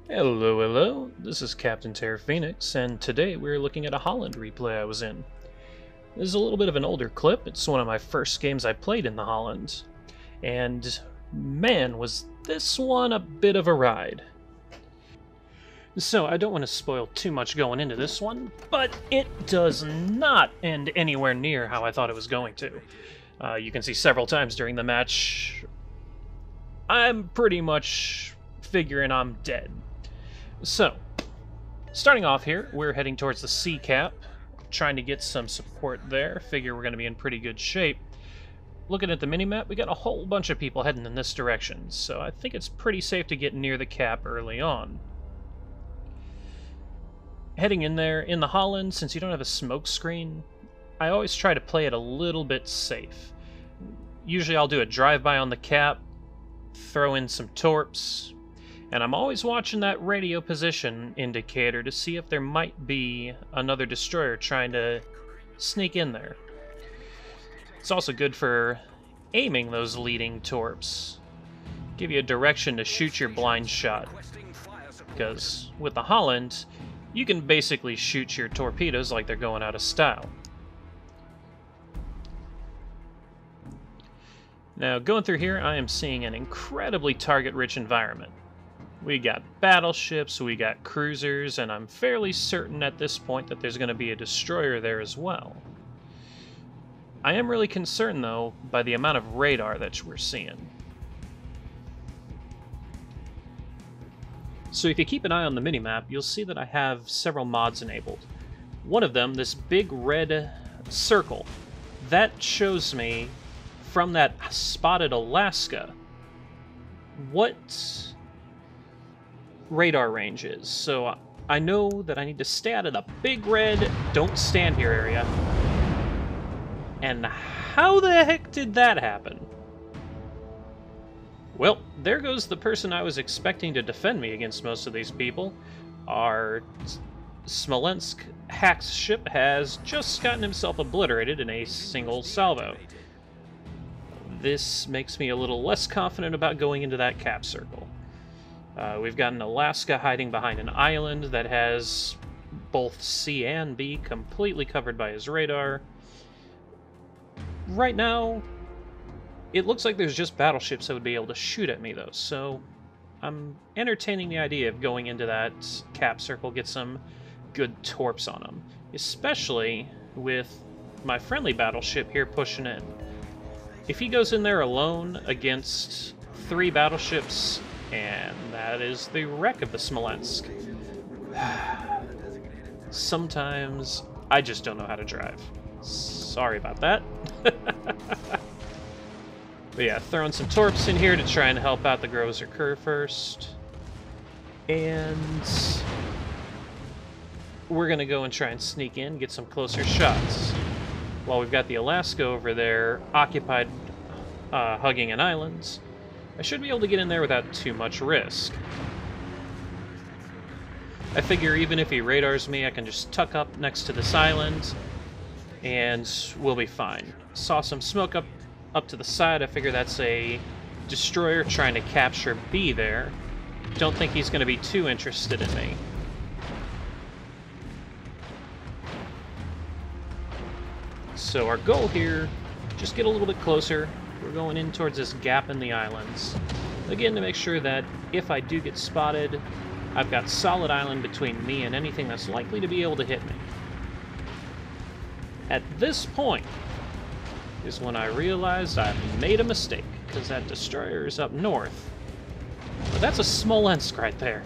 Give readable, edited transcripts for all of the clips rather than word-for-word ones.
Hello, hello, this is Captain Terra Phoenix, and today we're looking at a Holland replay I was in. This is a little bit of an older clip. It's one of my first games I played in the Holland, and man, was this one a bit of a ride. So I don't want to spoil too much going into this one, but it does not end anywhere near how I thought it was going to. You can see several times during the match, I'm pretty much figuring I'm dead. So, starting off here, we're heading towards the sea cap, trying to get some support there. Figure we're going to be in pretty good shape. Looking at the minimap, we got a whole bunch of people heading in this direction, so I think it's pretty safe to get near the cap early on. Heading in there, in the Halland, since you don't have a smoke screen, I always try to play it a little bit safe. Usually I'll do a drive-by on the cap, throw in some torps, and I'm always watching that radio position indicator to see if there might be another destroyer trying to sneak in there. It's also good for aiming those leading torps. Give you a direction to shoot your blind shot. Because with the Halland, you can basically shoot your torpedoes like they're going out of style. Now, going through here, I am seeing an incredibly target-rich environment. We got battleships, we got cruisers, and I'm fairly certain at this point that there's going to be a destroyer there as well. I am really concerned, though, by the amount of radar that we're seeing. So if you keep an eye on the minimap, you'll see that I have several mods enabled. One of them, this big red circle, that shows me from that spotted Alaska what radar range is. So I know that I need to stay out of the big red don't stand here area. And how the heck did that happen? Well, there goes the person I was expecting to defend me against most of these people. Our Smolensk Hack's ship has just gotten himself obliterated in a single salvo. This makes me a little less confident about going into that cap circle. We've got an Alaska hiding behind an island that has both C and B completely covered by his radar. Right now, it looks like there's just battleships that would be able to shoot at me, though, so I'm entertaining the idea of going into that cap circle, get some good torps on them, especially with my friendly battleship here pushing in. If he goes in there alone against 3 battleships, and that is the wreck of the Smolensk, sometimes I just don't know how to drive. Sorry about that. But yeah, throwing some torps in here to try and help out the Grozer Kerr first. And we're going to go and try and sneak in, get some closer shots. While we've got the Alaska over there occupied hugging an island, I should be able to get in there without too much risk. I figure even if he radars me, I can just tuck up next to this island, and we'll be fine. Saw some smoke up to the side. I figure that's a destroyer trying to capture B there. Don't think he's going to be too interested in me. So our goal here, just get a little bit closer. We're going in towards this gap in the islands. Again, to make sure that if I do get spotted, I've got solid island between me and anything that's likely to be able to hit me. At this point is when I realized I've made a mistake, because that destroyer is up north. But that's a Smolensk right there.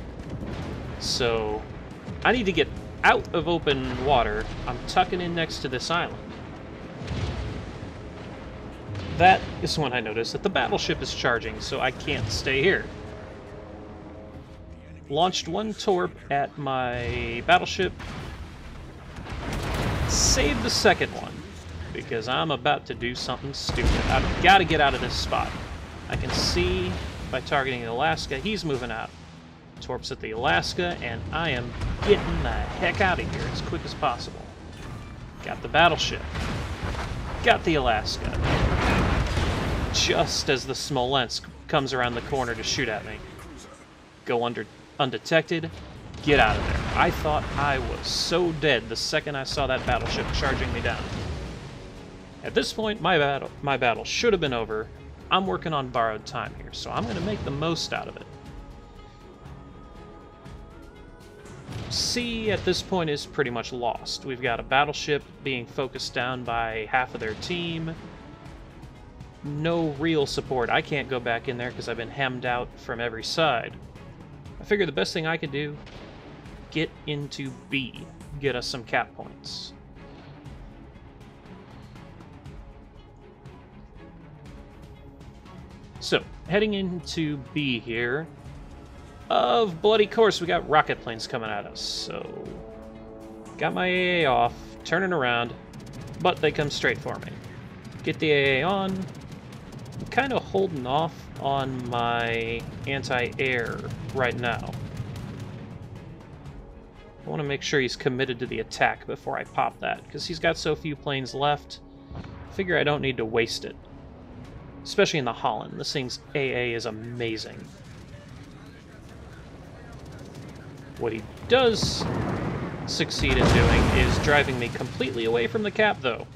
So I need to get out of open water. I'm tucking in next to this island. That is when I noticed that the battleship is charging, so I can't stay here. Launched one torp at my battleship. Saved the second one, because I'm about to do something stupid. I've got to get out of this spot. I can see by targeting the Alaska, he's moving out. Torps at the Alaska, and I am getting the heck out of here as quick as possible. Got the battleship. Got the Alaska. Just as the Smolensk comes around the corner to shoot at me. go undetected, get out of there. I thought I was so dead the second I saw that battleship charging me down. At this point, my battle should have been over. I'm working on borrowed time here, so I'm going to make the most out of it. C at this point is pretty much lost. We've got a battleship being focused down by half of their team. No real support. I can't go back in there because I've been hemmed out from every side. I figure the best thing I could do, get into B, get us some cap points. So, heading into B here, of bloody course, we got rocket planes coming at us, so got my AA off, turning around, but they come straight for me. Get the AA on, I'm kind of holding off on my anti-air right now. I want to make sure he's committed to the attack before I pop that, because he's got so few planes left, I figure I don't need to waste it. Especially in the Halland, this thing's AA is amazing. What he does succeed in doing is driving me completely away from the cap, though.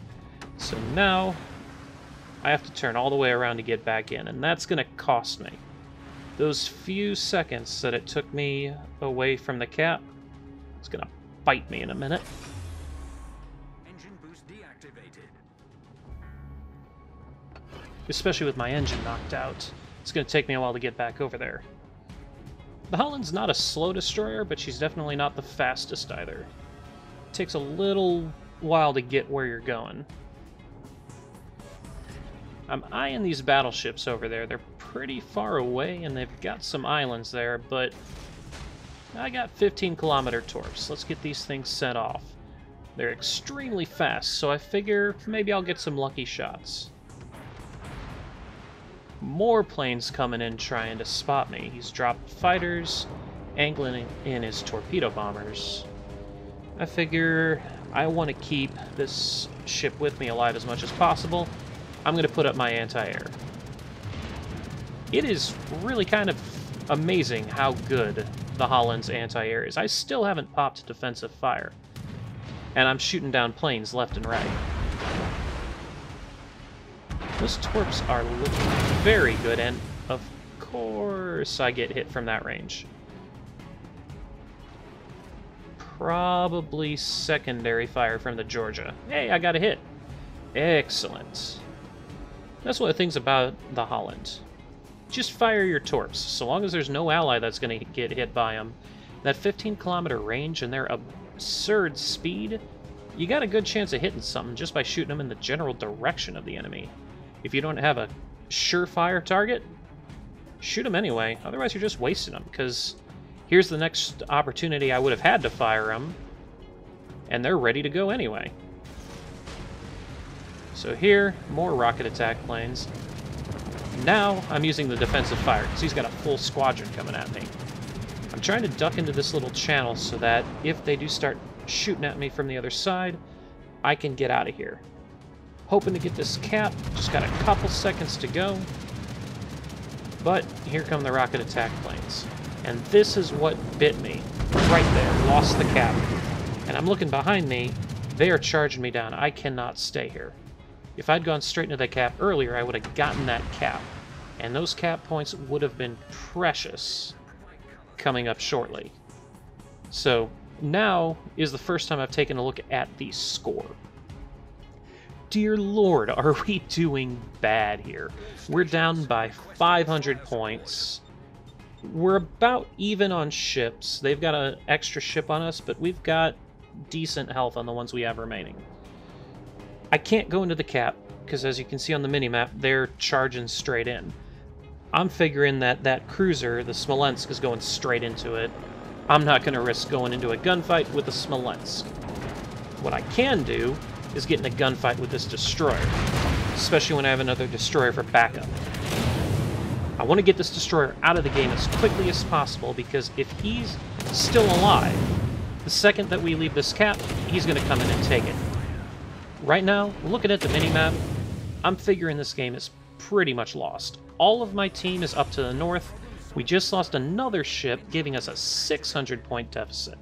So now I have to turn all the way around to get back in, and that's going to cost me. Those few seconds that it took me away from the cap, it's going to bite me in a minute. Engine boost deactivated. Especially with my engine knocked out. It's going to take me a while to get back over there. The Halland's not a slow destroyer, but she's definitely not the fastest either. It takes a little while to get where you're going. I'm eyeing these battleships over there. They're pretty far away, and they've got some islands there, but I got 15-kilometer torps. Let's get these things sent off. They're extremely fast, so I figure maybe I'll get some lucky shots. More planes coming in trying to spot me. He's dropped fighters, angling in his torpedo bombers. I figure I want to keep this ship with me alive as much as possible. I'm going to put up my anti-air. It is really kind of amazing how good the Halland's anti-air is. I still haven't popped defensive fire, and I'm shooting down planes left and right. Those torps are looking very good, and of course I get hit from that range. Probably secondary fire from the Georgia. Hey, I got a hit. Excellent. That's one of the things about the Halland. Just fire your torps. So long as there's no ally that's going to get hit by them, that 15-kilometer range and their absurd speed, you got a good chance of hitting something just by shooting them in the general direction of the enemy. If you don't have a surefire target, shoot them anyway. Otherwise, you're just wasting them, because here's the next opportunity I would have had to fire them, and they're ready to go anyway. So here, more rocket attack planes. Now, I'm using the defensive fire, because he's got a full squadron coming at me. I'm trying to duck into this little channel so that if they do start shooting at me from the other side, I can get out of here. Hoping to get this cap, just got a couple seconds to go. But here come the rocket attack planes. And this is what bit me. Right there, lost the cap. And I'm looking behind me, they are charging me down. I cannot stay here. If I'd gone straight into that cap earlier, I would have gotten that cap. And those cap points would have been precious coming up shortly. So now is the first time I've taken a look at the score. Dear Lord, are we doing bad here? We're down by 500 points. We're about even on ships. They've got an extra ship on us, but we've got decent health on the ones we have remaining. I can't go into the cap, because as you can see on the minimap, they're charging straight in. I'm figuring that that cruiser, the Smolensk, is going straight into it. I'm not going to risk going into a gunfight with the Smolensk. What I can do is get in a gunfight with this destroyer, especially when I have another destroyer for backup. I want to get this destroyer out of the game as quickly as possible, because if he's still alive, the second that we leave this cap, he's going to come in and take it. Right now, looking at the minimap, I'm figuring this game is pretty much lost. All of my team is up to the north. We just lost another ship, giving us a 600-point deficit.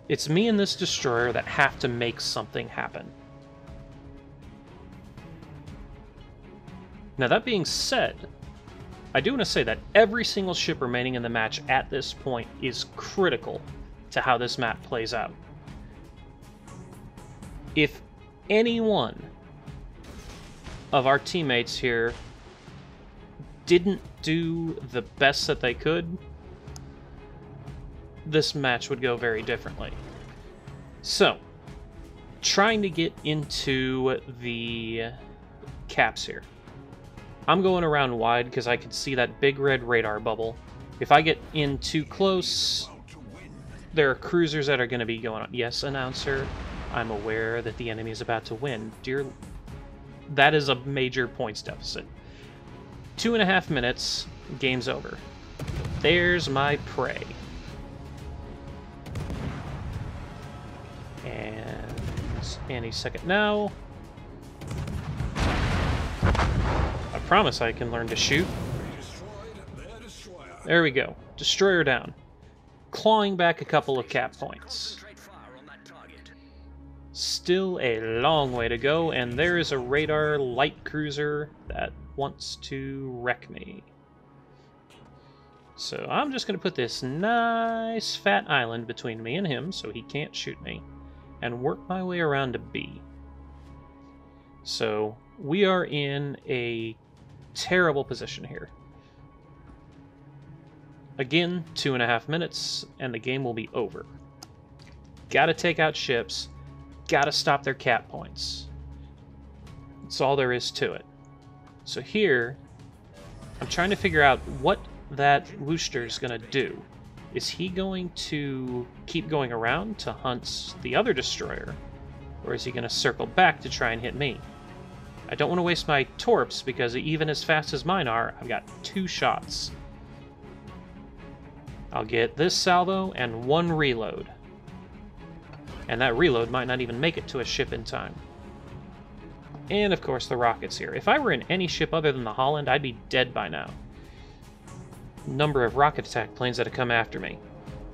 It's me and this destroyer that have to make something happen. Now, that being said, I do want to say that every single ship remaining in the match at this point is critical to how this map plays out. If any one of our teammates here didn't do the best that they could, this match would go very differently. So, trying to get into the caps here. I'm going around wide because I can see that big red radar bubble. If I get in too close, there are cruisers that are going to be going on. Yes, announcer, I'm aware that the enemy is about to win. Dear, that is a major points deficit. 2.5 minutes, game's over. There's my prey. And any second now. I promise I can learn to shoot. There we go. Destroyer down. Clawing back a couple of cap points. Still a long way to go, and there is a radar light cruiser that wants to wreck me. So I'm just going to put this nice fat island between me and him so he can't shoot me, and work my way around to B. So we are in a terrible position here. Again, 2.5 minutes, and the game will be over. Gotta take out ships, gotta stop their cap points. That's all there is to it. So here, I'm trying to figure out what that Worcester's gonna do. Is he going to keep going around to hunt the other destroyer, or is he gonna circle back to try and hit me? I don't want to waste my torps because even as fast as mine are, I've got 2 shots. I'll get this salvo and 1 reload. And that reload might not even make it to a ship in time. And of course the rockets here. If I were in any ship other than the Halland, I'd be dead by now. Number of rocket attack planes that have come after me.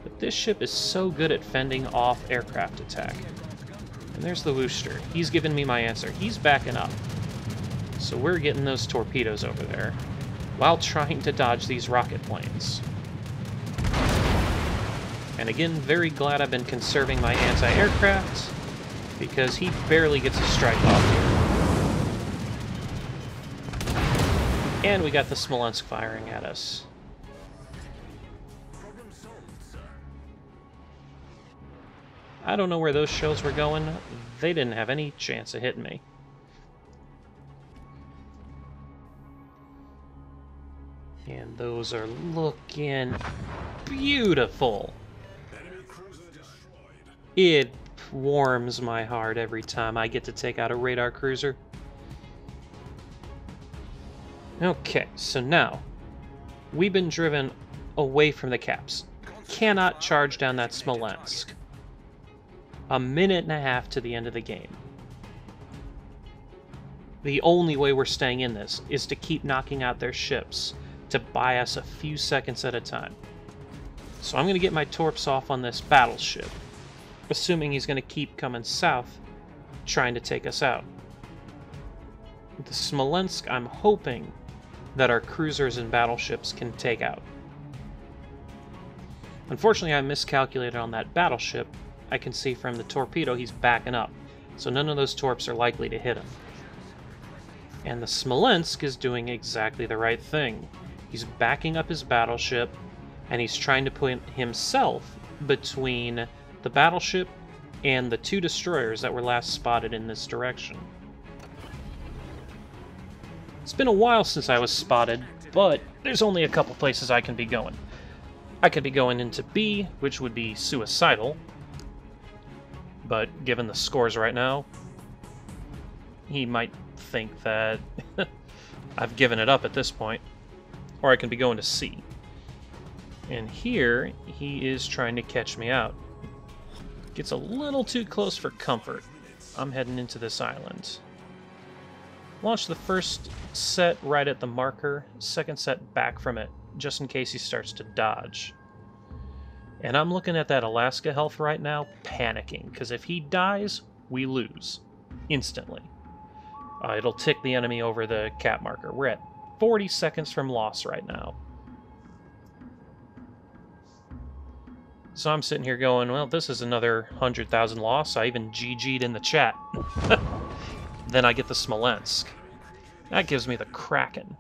But this ship is so good at fending off aircraft attack. And there's the Worcester. He's giving me my answer. He's backing up. So we're getting those torpedoes over there, while trying to dodge these rocket planes. And again, very glad I've been conserving my anti-aircraft, because he barely gets a strike off here. And we got the Smolensk firing at us. I don't know where those shells were going. They didn't have any chance of hitting me. And those are looking beautiful. It warms my heart every time I get to take out a radar cruiser. Okay, so now we've been driven away from the caps. Cannot charge down that Smolensk. 1.5 minutes to the end of the game. The only way we're staying in this is to keep knocking out their ships to buy us a few seconds at a time. So I'm going to get my torps off on this battleship, assuming he's going to keep coming south, trying to take us out. The Smolensk, I'm hoping that our cruisers and battleships can take out. Unfortunately, I miscalculated on that battleship. I can see from the torpedo he's backing up, so none of those torps are likely to hit him. And the Smolensk is doing exactly the right thing. He's backing up his battleship, and he's trying to put himself between the battleship and the 2 destroyers that were last spotted in this direction. It's been a while since I was spotted, but there's only a couple places I can be going. I could be going into B, which would be suicidal, but given the scores right now, he might think that I've given it up at this point. Or I can be going to C. And here, he is trying to catch me out. Gets a little too close for comfort. I'm heading into this island. Launch the first set right at the marker, second set back from it, just in case he starts to dodge. And I'm looking at that Alaska health right now, panicking, because if he dies, we lose. Instantly. It'll tick the enemy over the cap marker. We're at 40 seconds from loss right now. So I'm sitting here going, well, this is another 100,000 loss. I even GG'd in the chat. Then I get the Smolensk. That gives me the Kraken.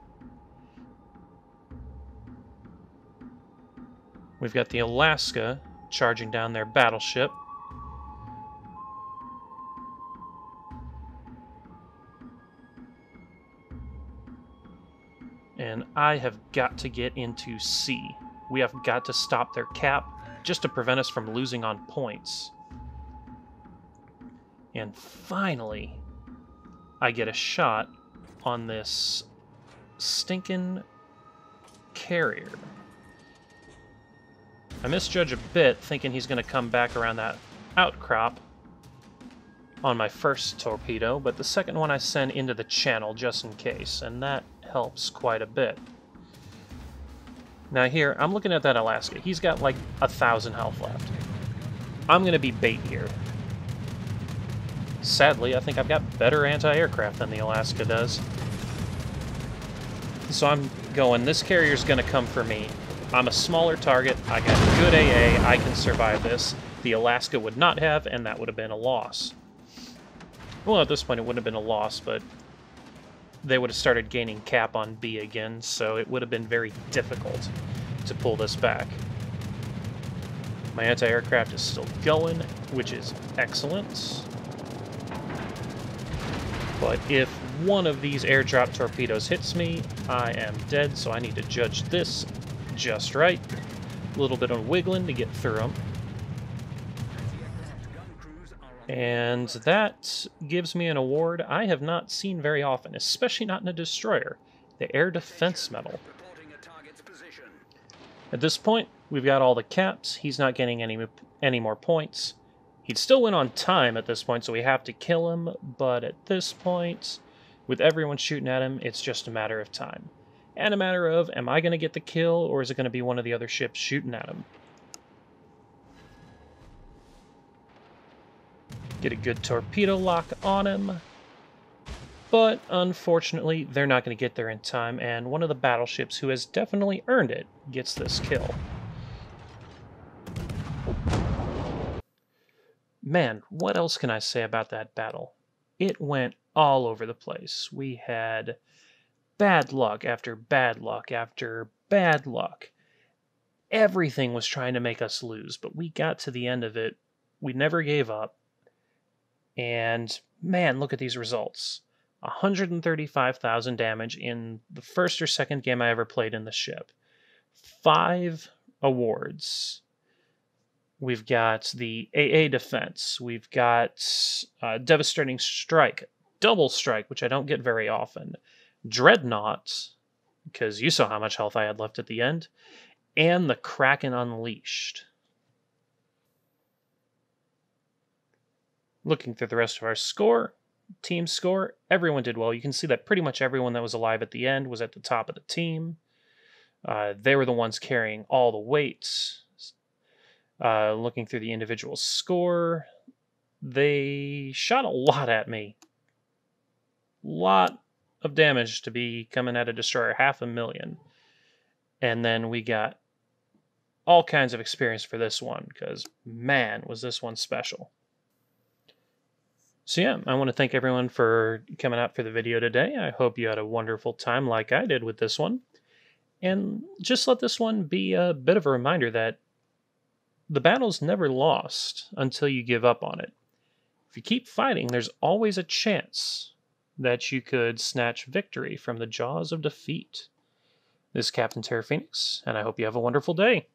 We've got the Alaska charging down their battleship. And I have got to get into C. We have got to stop their cap just to prevent us from losing on points. And finally, I get a shot on this stinking carrier. I misjudge a bit, thinking he's going to come back around that outcrop on my first torpedo, but the second one I send into the channel just in case, and that helps quite a bit. Now here, I'm looking at that Alaska. He's got like 1,000 health left. I'm going to be bait here. Sadly, I think I've got better anti-aircraft than the Alaska does. So I'm going, this carrier's going to come for me. I'm a smaller target, I got good AA, I can survive this. The Alaska would not have, and that would have been a loss. Well, at this point it wouldn't have been a loss, but they would have started gaining cap on B again, so it would have been very difficult to pull this back. My anti-aircraft is still going, which is excellent. But if one of these airdrop torpedoes hits me, I am dead, so I need to judge this just right. A little bit of wiggling to get through them. And that gives me an award I have not seen very often, especially not in a destroyer, the Air Defense Medal. At this point, we've got all the caps. He's not getting any more points. He'd still win on time at this point, so we have to kill him, but at this point, with everyone shooting at him, it's just a matter of time. And a matter of, am I going to get the kill, or is it going to be one of the other ships shooting at him? Get a good torpedo lock on him. But, unfortunately, they're not going to get there in time, and one of the battleships who has definitely earned it gets this kill. Man, what else can I say about that battle? It went all over the place. We had bad luck after bad luck after bad luck. Everything was trying to make us lose, but we got to the end of it. We never gave up. And man, look at these results. 135,000 damage in the first or second game I ever played in the ship. 5 awards. We've got the AA defense. We've got devastating strike. Double strike, which I don't get very often. Dreadnought, because you saw how much health I had left at the end, and the Kraken Unleashed. Looking through the rest of our score, team score, everyone did well. You can see that pretty much everyone that was alive at the end was at the top of the team. They were the ones carrying all the weights. Looking through the individual score, they shot a lot at me. Lot of damage to be coming at a destroyer, 500,000. And then we got all kinds of experience for this one, because man, was this one special. So yeah, I want to thank everyone for coming out for the video today. I hope you had a wonderful time like I did with this one. And just let this one be a bit of a reminder that the battle's never lost until you give up on it. If you keep fighting, there's always a chance that you could snatch victory from the jaws of defeat. This is Captain Terra Phoenix, and I hope you have a wonderful day.